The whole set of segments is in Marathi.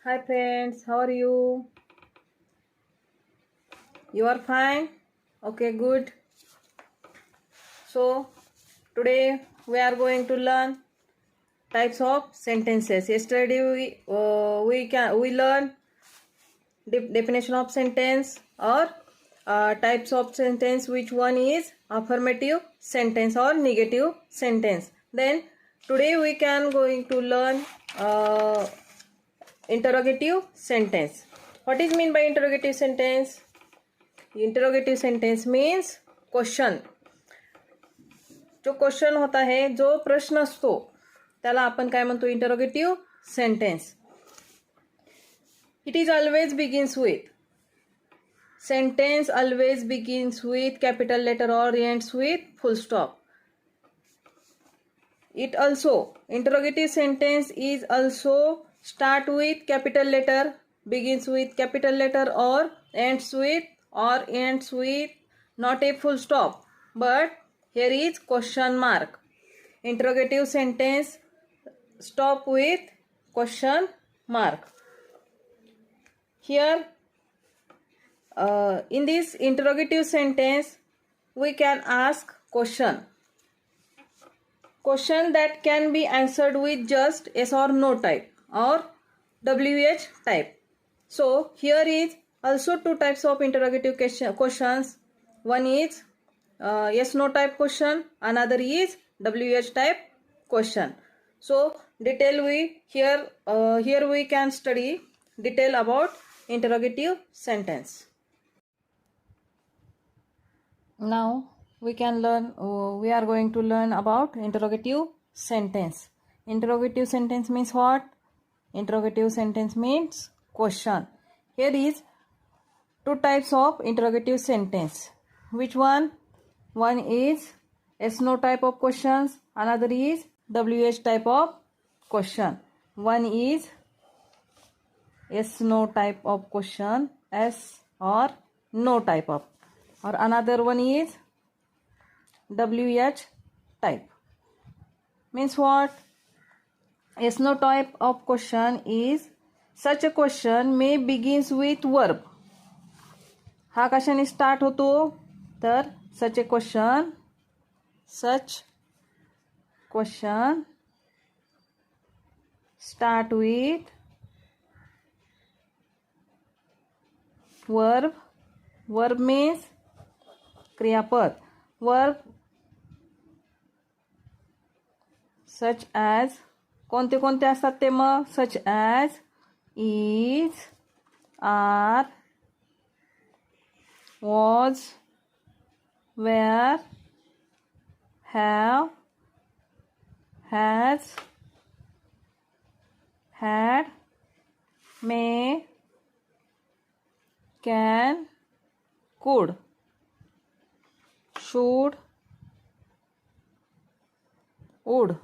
Hi friends, how are you? You are fine? Okay, good. So, today we are going to learn types of sentences. Yesterday we learned definition of sentence or types of sentence. Which one is affirmative sentence or negative sentence? Then today we can going to learn interrogative sentence. What is mean by interrogative sentence? Interrogative sentence means question. जो क्वेश्चन होता है, जो प्रश्न असतो त्याला आपण काय म्हणतो? Interrogative sentence. It is always begins with sentence always begins with capital letter और ends with full stop. It also interrogative sentence is also start with capital letter, begins with capital letter और ends with or ends with not a full stop, but here is question mark. Interrogative sentence stop with question mark. Here in this interrogative sentence we can ask question that can be answered with just yes or no type or WH type. So here is also two types of interrogative questions. One is yes no type question, another is WH type question. So detail we here we can study detail about interrogative sentence. Now we are going to learn about interrogative sentence. Interrogative sentence means what? Interrogative sentence means question. Here is two types of interrogative sentence. Which one? One is yes no type of questions, another is WH type of question. One is yes no type of question, yes or no type of, or another one is WH type. Means what? Yes no type of question is such a question may begins with verb. हा कशाने स्टार्ट होतो? तर such question start with verb means क्रियापद. वर्ब सच ॲज कोणते कोणते असतात ते मग? Such as is, are, was, where, have, has, had, may, can, could, should, would.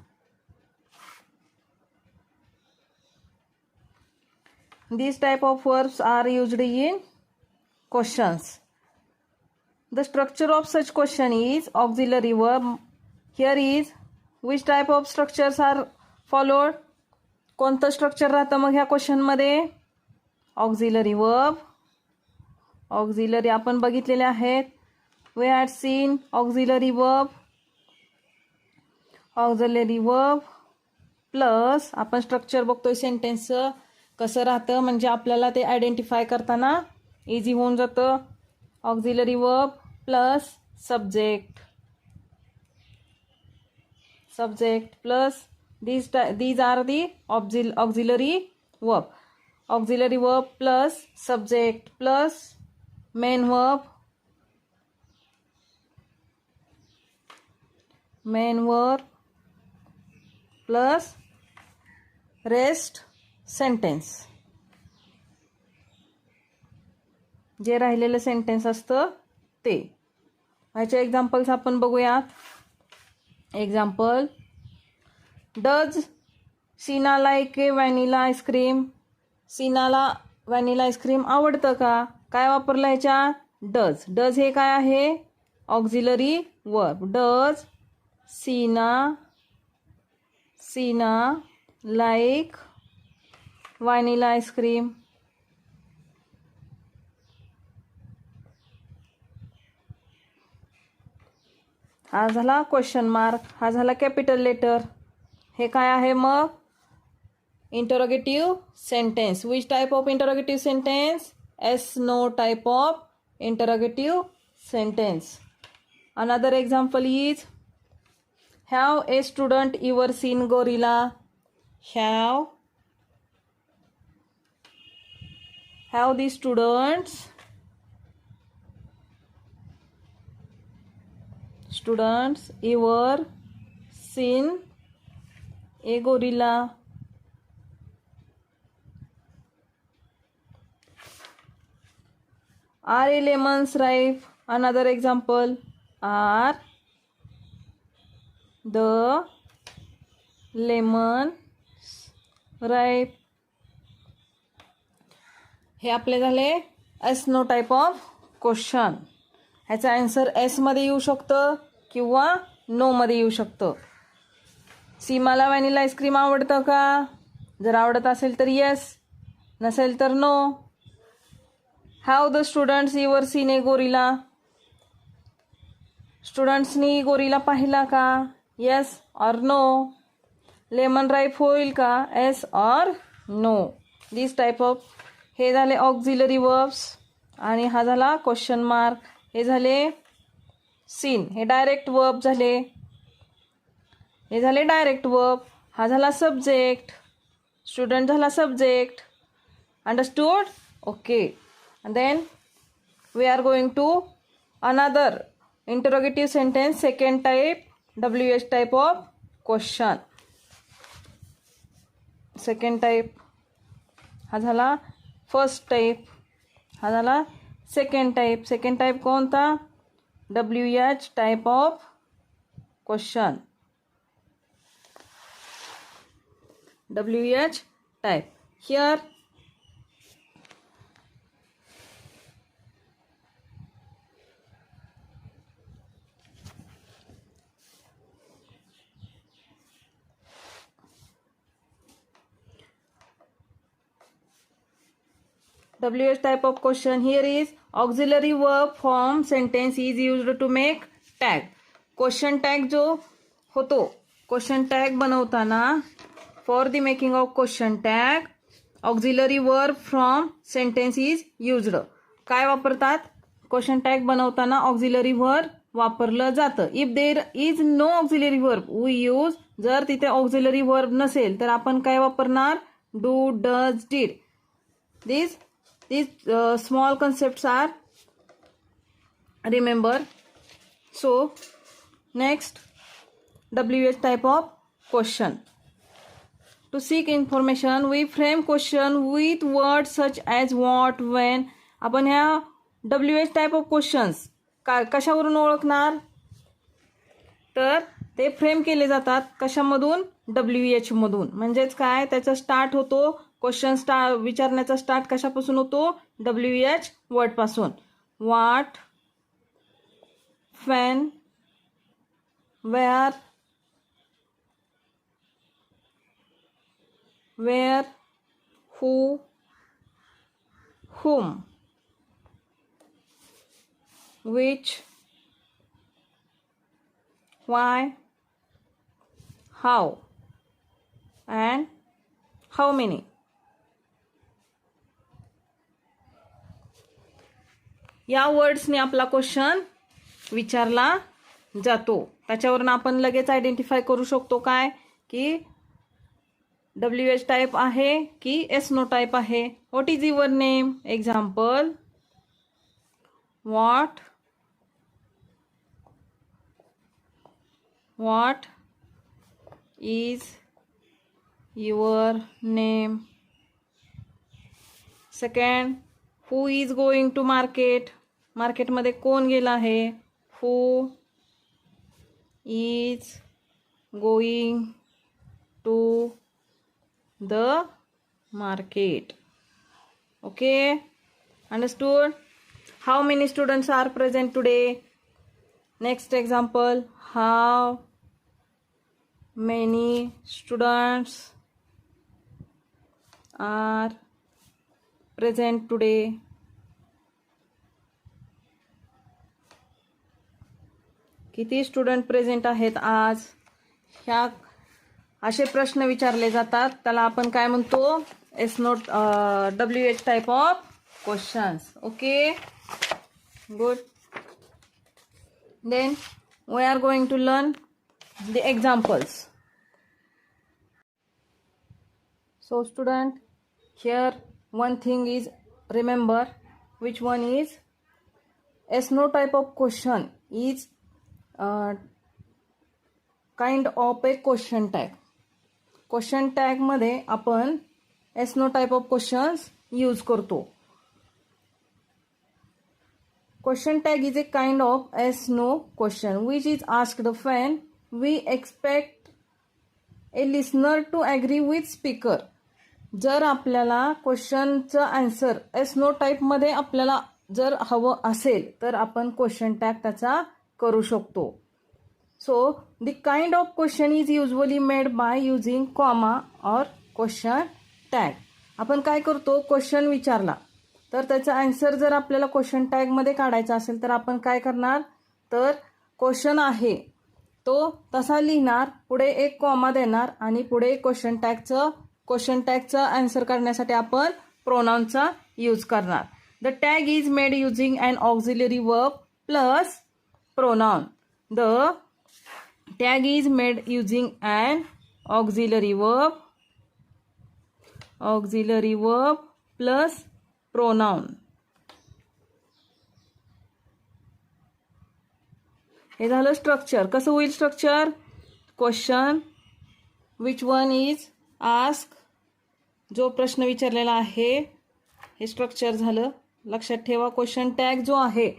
These type of verbs are used in questions. The structure of such question is auxiliary verb. Here is which type of structures are followed. कोणतं स्ट्रक्चर राहतं मग ह्या क्वेश्चन मध्ये? Auxiliary verb. ऑक्झिलरी आपण बघितलेले आहेत. We had seen auxiliary verb. Auxiliary verb plus आपण स्ट्रक्चर बघतोय सेंटेन्सचं कसं राहतं, म्हणजे आपल्याला ते आयडेंटिफाय करताना इझी होऊन जातं. Auxiliary verb plus subject plus these are the auxiliary verb. Auxiliary verb plus subject plus main verb plus rest sentence. जे राहिलेलं सेंटेन्स असतं ते. ह्याचे एक्झाम्पल्स आपण बघूयात. Example, does Sina like a vanilla ice cream. सीनाला व्हॅनिला आईस्क्रीम आवडतं का? काय वापरलं ह्याच्यात? डज. डज हे काय आहे? Auxiliary verb. Does Sina like vanilla ice cream. हा झाला क्वेश्चन मार्क, हा झाला कॅपिटल लेटर. हे काय आहे मग? Interrogative sentence. Which type of interrogative sentence? Yes no type of interrogative sentence. Another example is, have a student ever seen gorilla? Have the students ever seen a gorilla? Are a lemons ripe? Another example, are the lemons ripe? हे आपले झाले yes no type of question. ह्याचं आन्सर एस मध्ये येऊ शकतं किंवा नो मध्ये येऊ शकतं. सीमाला व्हॅनिला आईस्क्रीम आवडतं का? जर आवडत असेल तर येस, नसेल तर no. Have the students ever seen a gorilla? स्टुडंट्सनी गोरिला पाहिला का? Yes or no. Lemon ripe होईल का? Yes or no. This type of. हे झाले ऑक्झिलरी वर्ब्स आणि हा झाला क्वेश्चन मार्क. हे झाले सीन, हे डायरेक्ट वर्ब झाले. हे झाले डायरेक्ट वर्ब. हा झाला सब्जेक्ट, स्टुडंट झाला subject. Understood? Okay. And then we are going to another interrogative sentence, second type, WH type of question. Second type. हा झाला फर्स्ट टाइप, हा झाला सेकंड टाइप. सेकंड टाइप कोणता? WH type of question. WH type. Here WH type of question. Here is auxiliary verb form sentence is used to make tag. Question tag जो होतो, question tag बनवताना for the making of question tag auxiliary verb from sentence is used. काय वापरतात? question tag बनवताना auxiliary verb वापरलं जातं. If there is no auxiliary verb we use. जर तिथे auxiliary verb नसेल तर आपण काय वापरणार? Do, does, did. These small concepts are remember. So next, WH type of question. To seek information we frame question with words such as what, when. आपण ह्या WH type of questions कशावरून ओळखणार? तर ते फ्रेम केले जातात कशामधून? WH मधून. म्हणजेच काय? त्याचा स्टार्ट होतो क्वेश्चन विचारण्याचा स्टार्ट कशापासून होतो? WH वर्ड पासून. What, when, where, who, whom, which, why, how and how many. या वर्ड्सने आपला क्वेश्चन विचारला जातो. त्याच्यावरून आपण लगेच आयडेंटिफाय करू शकतो काय की WH टाइप आहे की एस नो टाइप आहे. What is your name? Example, what is your name. Second, who is going to market? मार्केटमध्ये कोण गेला आहे? Who is going to the market. Okay, understood? How many students are present today? Next example, how many students are present today. किती स्टुडंट प्रेझेंट आहेत आज? ह्या असे प्रश्न विचारले जातात, त्याला आपण काय म्हणतो? S note WH type of questions. Okay, good. Then we are going to learn the examples. So student, here one thing is remember, which one is no type of question is kind of a question tag. Question tag मध्ये आपण no type of questions use करतो. Question tag is a kind of yes/no question which is asked when we expect a listener to agree with speaker. जर आपल्याला क्वेश्चनचं आन्सर yes/no टाईपमध्ये आपल्याला जर हवं असेल तर आपण क्वेश्चन टॅग त्याचा करू शकतो. So the kind of question is usually made by using comma और क्वेश्चन टॅग. आपण काय करतो? क्वेश्चन विचारला तर त्याचा आन्सर जर आपल्याला क्वेश्चन टॅगमध्ये काढायचा असेल तर आपण काय करणार? तर क्वेश्चन आहे तो तसा लिहिणार, पुढे एक कॉमा देणार आणि पुढे क्वेश्चन टॅगचा आन्सर काढण्यासाठी आपण प्रोनाउनचा यूज करणार. The tag is made using an auxiliary verb plus pronoun. The tag is made using an auxiliary verb plus pronoun. हे झालं स्ट्रक्चर. कसं होईल structure? Question, which one is ask, जो प्रश्न विचारलेला आहे हे स्ट्रक्चर झालं. लक्षात ठेवा, क्वेश्चन टॅग जो आहे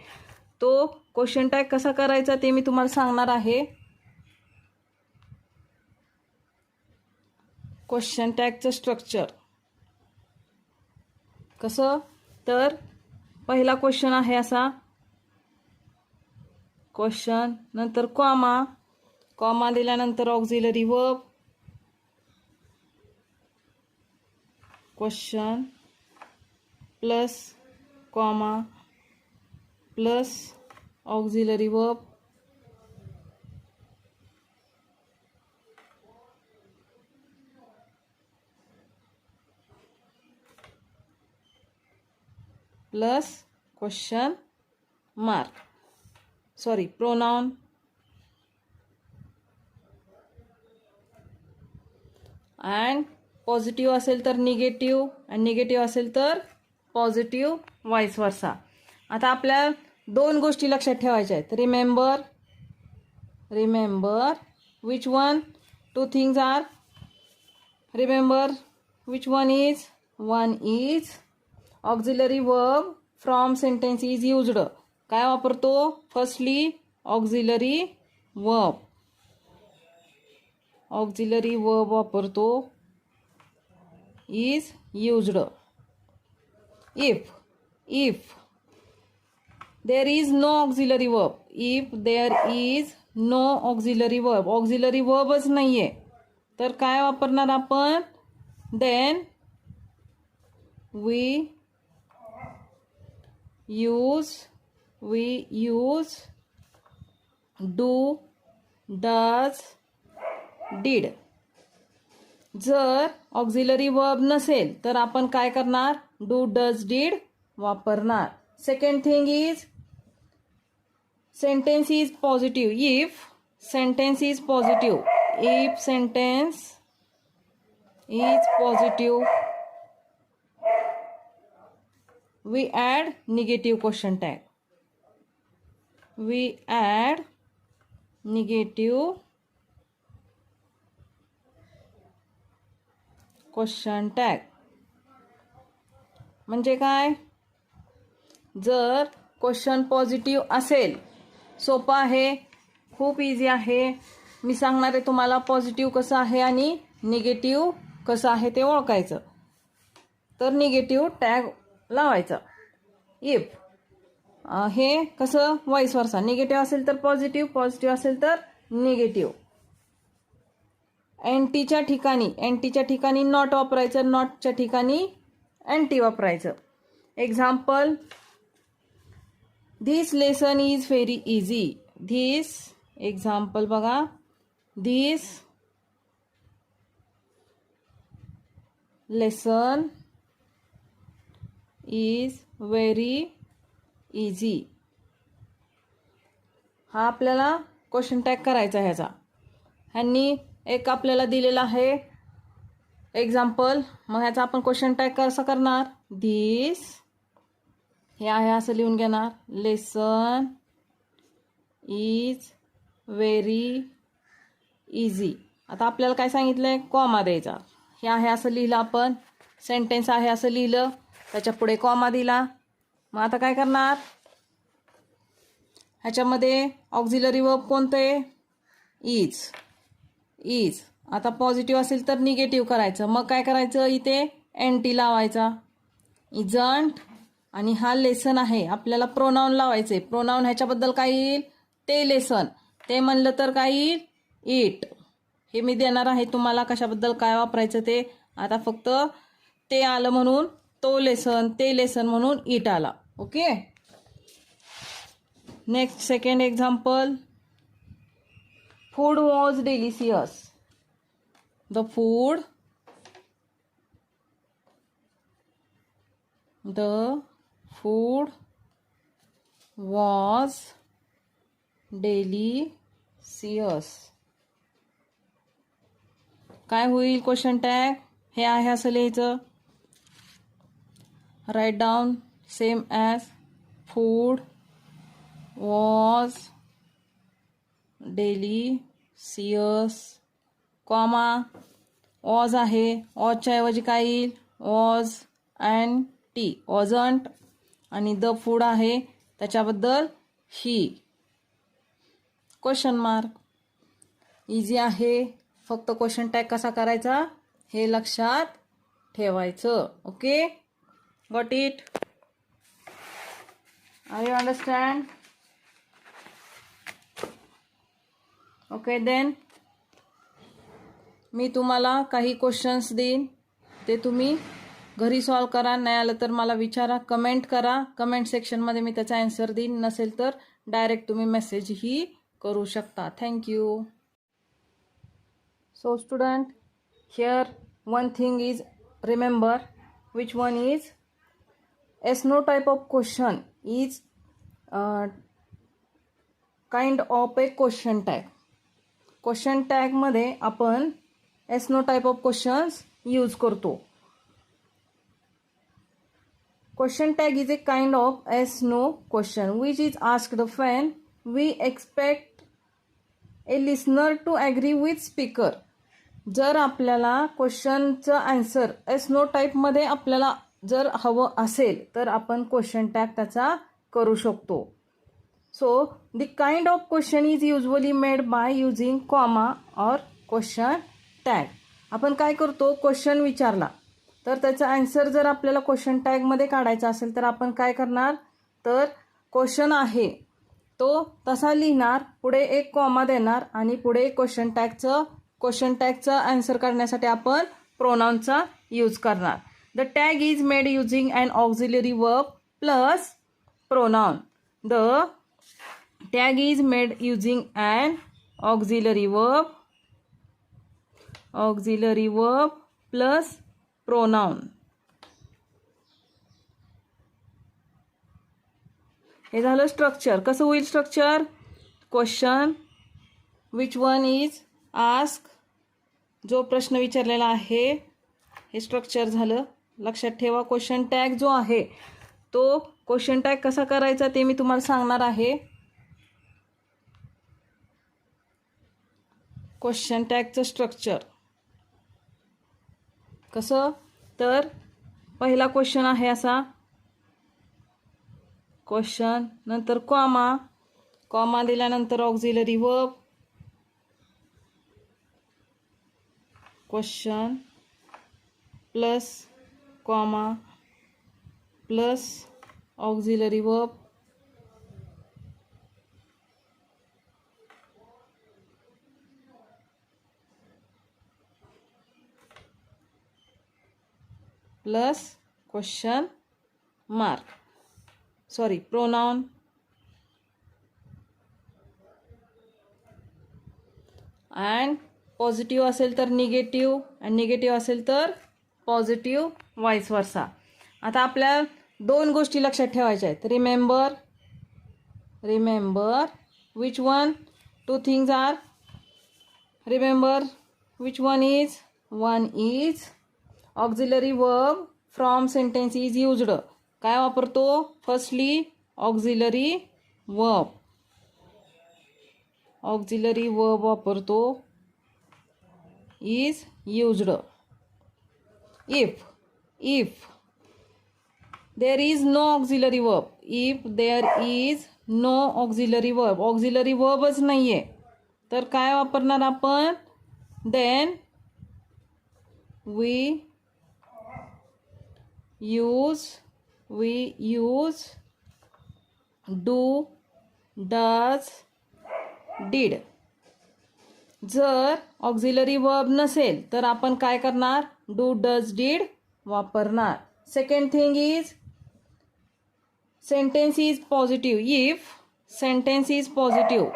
तो क्वेश्चन टॅग कसा करायचा ते मी तुम्हाला सांगणार आहे. क्वेश्चन टॅगचं स्ट्रक्चर कसं? तर पहिला क्वेश्चन आहे असा क्वेश्चन, नंतर कॉमा दिल्यानंतर auxiliary verb, question plus comma plus auxiliary verb, plus question mark, pronoun. And positive असेल तर निगेटिव्ह आणि निगेटिव्ह असेल तर पॉझिटिव्ह, वाईस वर्सा. आता आपल्या दोन गोष्टी लक्षात ठेवायच्या आहेत. Remember which one, two things are remember which one is auxiliary verb from sentence is used. काय वापरतो? फर्स्टली ऑक्झिलरी वर्ब वापरतो. Is used. if there is no auxiliary verb, auxiliary वर्बच नाहीये तर काय वापरणार आपण? Then we use do, does, did. जर ऑक्झिलरी वर्ब नसेल तर आपण काय करणार? डू, डज, डीड वापरणार. Second thing is sentence is positive. If sentence is positive we add negative question tag. Question tag म्हणजे काय? जर क्वेश्चन पॉझिटिव्ह असेल, सोपं आहे, खूप इझी आहे. मी सांगणार आहे तुम्हाला पॉझिटिव्ह कसं आहे आणि निगेटिव्ह कसं आहे ते ओळखायचं. तर निगेटिव्ह टॅग लावायचं. इफ हे कसं? वाईस वर्सा. निगेटिव्ह असेल तर पॉझिटिव्ह असेल तर निगेटिव्ह. एनटीच्या ठिकाणी नॉट वापरायचं, नॉटच्या ठिकाणी एनटी वापरायचं. Example, this lesson is very easy. This, example बघा, this lesson is very easy. हा आपल्याला क्वेश्चन टॅग करायचा ह्याचा. ह्यांनी एक आपल्याला दिलेला आहे एक्झाम्पल, मग ह्याचा आपण क्वेश्चन टॅग कसं करणार? धिस, हे आहे असं लिहून घेणार, लेसन इज व्हेरी इझी. आता आपल्याला काय सांगितलंय? कॉमा द्यायचा. हे आहे असं लिहिलं आपण, सेंटेन्स आहे असं लिहिलं, त्याच्या पुढे कॉमा दिला. मग आता काय करणार? ह्याच्यामध्ये ऑक्झिलरी वर्ब कोणते? इज. आता पॉझिटिव्ह असेल तर निगेटिव्ह करायचं. मग काय करायचं? इथे एनटी लावायचा, इजंट. आणि हा लेसन आहे, आपल्याला प्रोनाउन लावायचे. प्रोनाउन ह्याच्याबद्दल काय येईल? ते लेसन. ते म्हणलं तर काय येईल? इट. हे मी देणार आहे तुम्हाला कशाबद्दल काय वापरायचं ते. आता फक्त ते आलं म्हणून तो लेसन, ते लेसन म्हणून इट आला. Okay. Next, second example, food was delicious. The food was delicious. काय होईल क्वेश्चन टॅग? हे आहे असं लिहायचं. Write down same as food was delicious, comma, was आहे, वॉजच्या ऐवजी काय येईल? Was and T, wasn't. आणि द फूड आहे, त्याच्याबद्दल ही, क्वेश्चन मार्क. इझी आहे, फक्त क्वेश्चन टॅग कसा करायचा हे लक्षात ठेवायचं. Okay, got it? Are you understand? Okay then, मी तुम्हाला काही क्वेश्चन्स देईन, ते तुम्ही घरी सॉल्व करा. नाही आलं तर मला विचारा, कमेंट करा. कमेंट सेक्शनमध्ये मी त्याचा आन्सर देईन. नसेल तर डायरेक्ट तुम्ही मेसेजही करू शकता. Thank you. So student, here one thing is remember. Which one is? Yes no type of question is kind of a question tag. Question टॅगमध्ये आपण yes no type of questions use करतो. Question tag is a kind of yes no question which is asked when we expect a listener to agree with speaker. जर आपल्याला क्वेश्चनचं आन्सर एस नो टाईपमध्ये आपल्याला जर हवं असेल तर आपण क्वेश्चन टॅग त्याचा करू शकतो. So the kind of question is usually made by using comma और क्वेश्चन टॅग. आपण काय करतो? क्वेश्चन विचारला तर त्याचा आन्सर जर आपल्याला क्वेश्चन टॅगमध्ये काढायचा असेल तर आपण काय करणार? तर क्वेश्चन आहे तो तसा लिहिणार, पुढे एक कॉमा देणार आणि पुढे क्वेश्चन टॅगचं आन्सर काढण्यासाठी आपण प्रोनाउनचा यूज करणार. The tag is made using an auxiliary verb plus pronoun. The tag is made using an auxiliary verb plus pronoun. हे झालं स्ट्रक्चर. कसं होईल structure? Question, which one is ask, जो प्रश्न विचारलेला आहे हे स्ट्रक्चर झालं. लक्षात ठेवा, क्वेश्चन टॅग जो आहे तो क्वेश्चन टॅग कसा करायचा ते मी तुम्हाला सांगणार आहे. क्वेश्चन टॅगचं स्ट्रक्चर कसं? तर पहिला क्वेश्चन आहे असा क्वेश्चन, नंतर कॉमा दिल्यानंतर auxiliary verb, question plus comma plus auxiliary verb, plus question mark, sorry pronoun. And positive असेल तर निगेटिव्ह, आणि निगेटिव्ह असेल तर पॉझिटिव्ह, वाईस वर्सा. आता आपल्या दोन गोष्टी लक्षात ठेवायच्या आहेत. Remember which one, two things are. Remember which one is auxiliary verb from sentence is used. काय वापरतो? फर्स्टली ऑक्झिलरी वर्ब वापरतो. Is used. if there is no auxiliary verb, auxiliary वर्बच नाहीये, तर काय वापरणार आपण? Then we use do, does, did. जर ऑक्झिलरी वर्ब नसेल तर आपण काय करणार? डू, डज, डीड वापरणार. Second thing is sentence is positive. If sentence is positive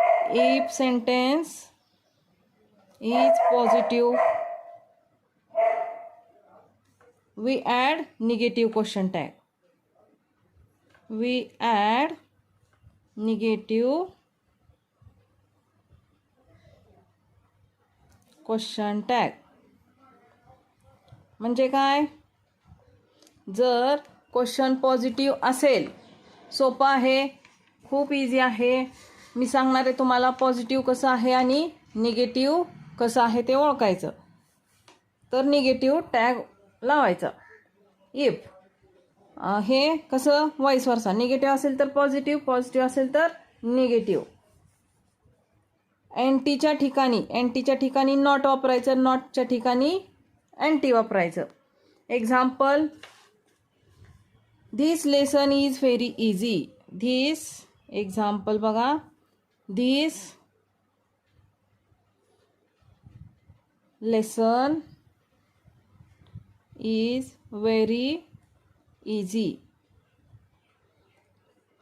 we add negative question tag. म्हणजे काय? जर क्वेश्चन पॉझिटिव्ह असेल, सोपं आहे, खूप इझी आहे. मी सांगणार आहे तुम्हाला पॉझिटिव्ह कसं आहे आणि निगेटिव्ह कसं आहे ते ओळखायचं. तर निगेटिव्ह टॅग लावायचा. इफ हे कसं? वाईस वर्सा. निगेटिव्ह असेल तर पॉझिटिव्ह असेल तर निगेटिव्ह. एंटीच्या ठिकाणी नॉट वापरायचं, नॉटच्या ठिकाणी एंटी वापरायचं. Example, this lesson is very easy. Example बघा, this lesson is very easy.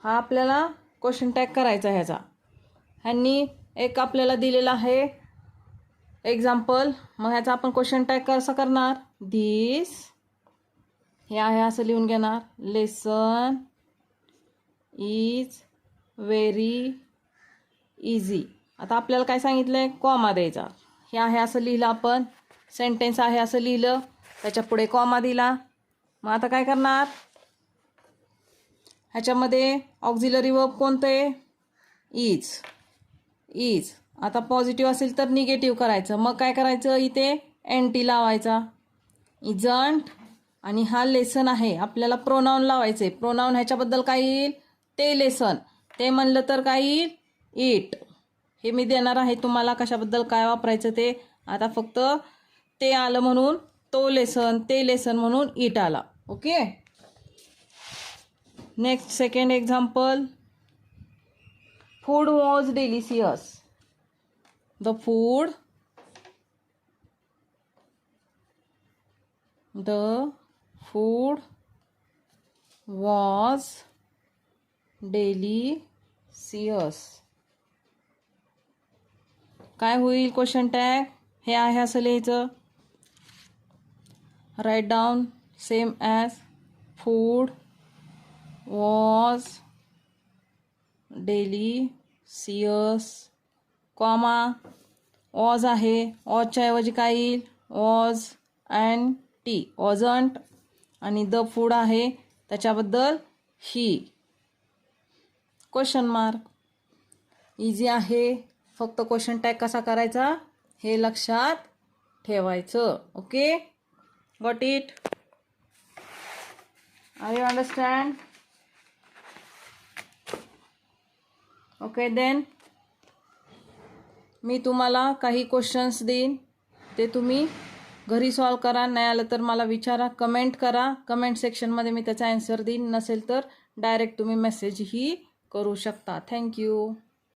हा आपल्याला क्वेश्चन टॅग करायचा ह्याचा. ह्यांनी एक आपल्याला दिलेला आहे एक्झाम्पल, मग ह्याचा आपण क्वेश्चन टॅग कसं करणार? धिस हे आहे असं लिहून घेणार. Lesson is very easy. आता आपल्याला काय सांगितलंय? कॉमा द्यायचा. हे आहे असं लिहिलं आपण, सेंटेन्स आहे असं लिहिलं, त्याच्या पुढे कॉमा दिला. मग आता काय करणार? ह्याच्यामध्ये ऑक्झिलरी वर्ब कोणतं आहे? इज. आता पॉझिटिव्ह असेल तर निगेटिव्ह करायचं. मग काय करायचं? इथे एंटी लावायचा. इजंट. आणि हा लेसन आहे, आपल्याला प्रोनाउन लावायचे. प्रोनाउन ह्याच्याबद्दल काय येईल? ते लेसन. ते म्हणलं तर काय येईल? इट. हे मी देणार आहे तुम्हाला कशाबद्दल काय वापरायचं ते. आता फक्त ते आलं म्हणून तो लेसन, ते लेसन म्हणून इट आला. Okay. Next second example, food was delicious. The food was delicious. काय होईल क्वेश्चन टॅग? हे आहे असं लिहायचं. Write down same as food was delicious, comma, was आहे, वॉजच्या ऐवजी काय येईल? Was and T, wasn't. आणि द फूड आहे, त्याच्याबद्दल ही, क्वेश्चन मार्क. इझी आहे. फक्त क्वेश्चन टॅग कसा करायचा हे लक्षात ठेवायचं. Okay, got it? Are you understand? Okay, then मी तुम्हाला काही क्वेश्चन्स देईन, ते तुम्ही घरी सॉल्व करा. नाही आलं तर मला विचारा, कमेंट करा. कमेंट सेक्शनमध्ये मी त्याचा आन्सर देईन. नसेल तर डायरेक्ट तुम्ही मेसेजही करू शकता. थँक्यू.